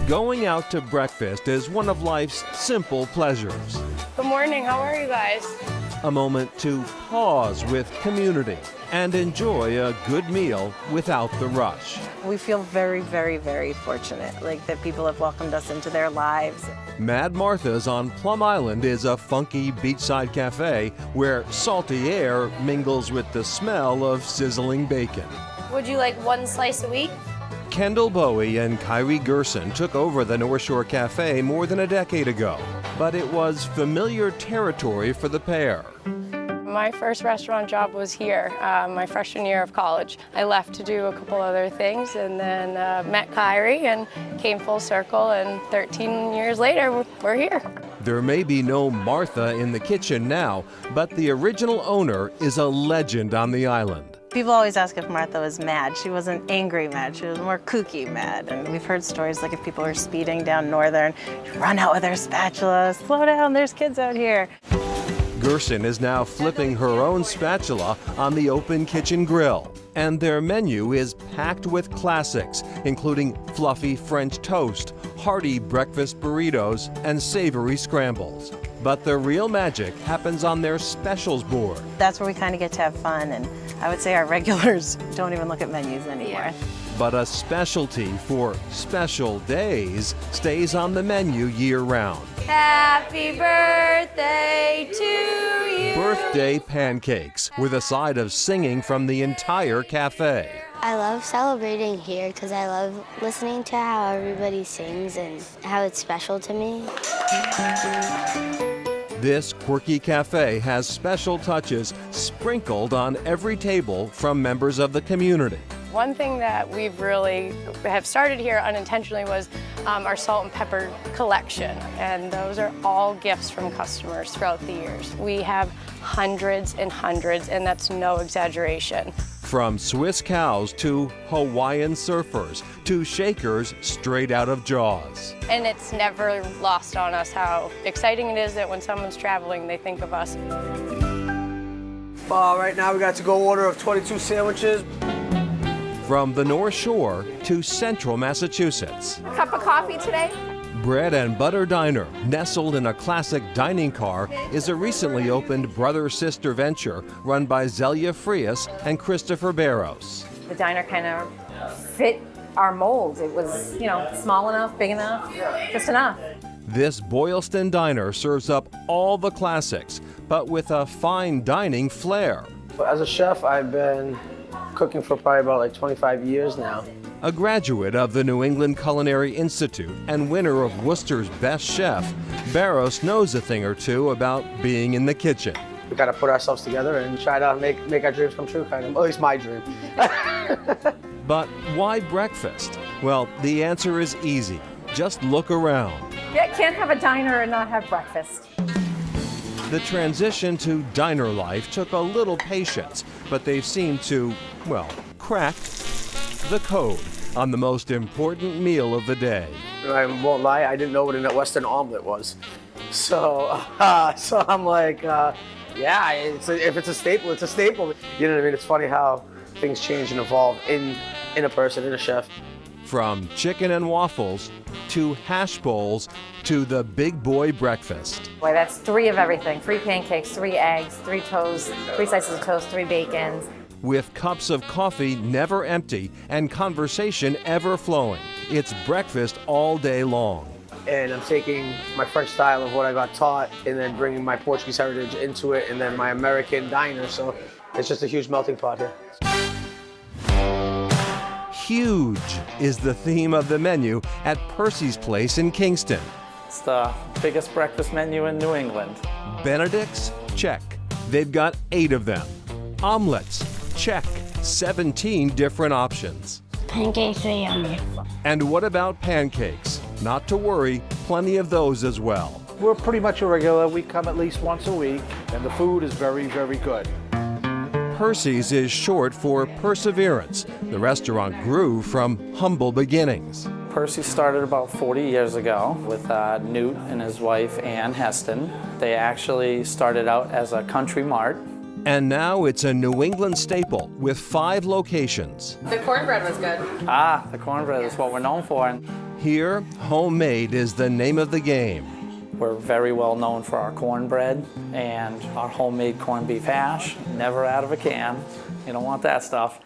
Going out to breakfast is one of life's simple pleasures. Good morning, how are you guys? A moment to pause with community and enjoy a good meal without the rush. We feel very, very, very fortunate, that people have welcomed us into their lives. Mad Martha's on Plum Island is a funky beachside cafe where salty air mingles with the smell of sizzling bacon. Would you like one slice a week? Kendall Bowie and Kyrie Gerson took over the North Shore Cafe more than a decade ago, but it was familiar territory for the pair. My first restaurant job was here, my freshman year of college. I left to do a couple other things and then met Kyrie and came full circle, and 13 years later, we're here. There may be no Martha in the kitchen now, but the original owner is a legend on the island. People always ask if Martha was mad. She wasn't angry mad, she was more kooky mad. And we've heard stories like if people were speeding down Northern, she'd run out with her spatula, slow down, there's kids out here. Gerson is now flipping her own spatula on the open kitchen grill. And their menu is packed with classics, including fluffy French toast, hearty breakfast burritos, and savory scrambles. But the real magic happens on their specials board. That's where we kind of get to have fun, and I would say our regulars don't even look at menus anymore. Yeah. But a specialty for special days stays on the menu year-round. Happy birthday to you. Birthday pancakes with a side of singing from the entire cafe. I love celebrating here because I love listening to how everybody sings and how it's special to me. This quirky cafe has special touches sprinkled on every table from members of the community. One thing that we've really have started here unintentionally was our salt and pepper collection, and those are all gifts from customers throughout the years. We have hundreds and hundreds, and that's no exaggeration. From Swiss cows to Hawaiian surfers to shakers straight out of Jaws. And it's never lost on us how exciting it is that when someone's traveling, they think of us. Right now we got to-go order of 22 sandwiches. From the North Shore to Central Massachusetts. Cup of coffee today? Bread and Butter Diner, nestled in a classic dining car, is a recently opened brother-sister venture run by Zelia Frias and Christopher Barros. The diner kind of fit our molds. It was, small enough, big enough, just enough. This Boylston diner serves up all the classics, but with a fine dining flair. As a chef, I've been cooking for probably about 25 years now. A graduate of the New England Culinary Institute and winner of Worcester's Best Chef, Barros knows a thing or two about being in the kitchen. We got to put ourselves together and try to make our dreams come true, kind of. At least my dream. But why breakfast? Well, the answer is easy. Just look around. Yeah, can't have a diner and not have breakfast. The transition to diner life took a little patience, but they've seemed to, crack the code on the most important meal of the day. I won't lie, I didn't know what a Western omelet was. So I'm like, yeah, if it's a staple, it's a staple. You know what I mean? It's funny how things change and evolve in a person, in a chef. From chicken and waffles to hash bowls to the big boy breakfast. Boy, that's 3 of everything. 3 pancakes, 3 eggs, 3 toast, 3 slices of toast, 3 bacons. With cups of coffee never empty and conversation ever flowing. It's breakfast all day long. And I'm taking my French style of what I got taught and then bringing my Portuguese heritage into it and then my American diner. So it's just a huge melting pot here. Huge is the theme of the menu at Percy's Place in Kingston. It's the biggest breakfast menu in New England. Benedict's? Check. They've got 8 of them. Omelets? Check. 17 different options. Pancakes are yummy. And what about pancakes? Not to worry, plenty of those as well. We're pretty much a regular. We come at least once a week, and the food is very, very good. Percy's is short for perseverance. The restaurant grew from humble beginnings. Percy started about 40 years ago with Newt and his wife, Ann Heston. They actually started out as a country mart. And now it's a New England staple with 5 locations. The cornbread was good. The cornbread is what we're known for. Here, homemade is the name of the game. We're very well known for our cornbread and our homemade corned beef hash, never out of a can. You don't want that stuff.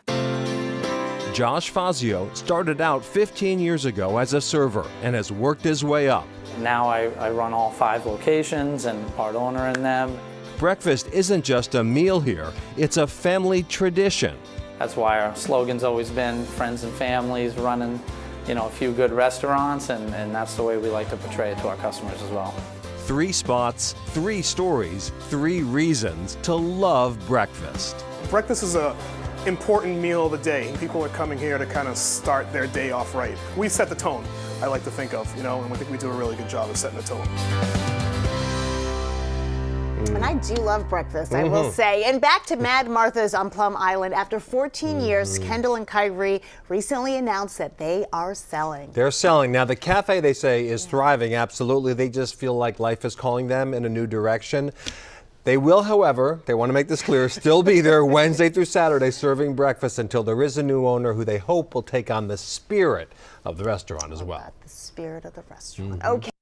Josh Fazio started out 15 years ago as a server and has worked his way up. Now I run all 5 locations and part owner in them. Breakfast isn't just a meal here, it's a family tradition. That's why our slogan's always been friends and families running, a few good restaurants, and that's the way we like to portray it to our customers as well. 3 spots, 3 stories, 3 reasons to love breakfast. Breakfast is an important meal of the day. People are coming here to kind of start their day off right. We set the tone, I like to think of, and I think we do a really good job of setting the tone. And I do love breakfast, I will say. And back to Mad Martha's on Plum Island. After 14 years, Kendall and Kyrie recently announced that they are selling. They're selling. Now, the cafe, they say, is thriving, absolutely. They just feel like life is calling them in a new direction. They will, however, they want to make this clear, still be there Wednesday through Saturday serving breakfast until there is a new owner who they hope will take on the spirit of the restaurant as well. The spirit of the restaurant. Okay.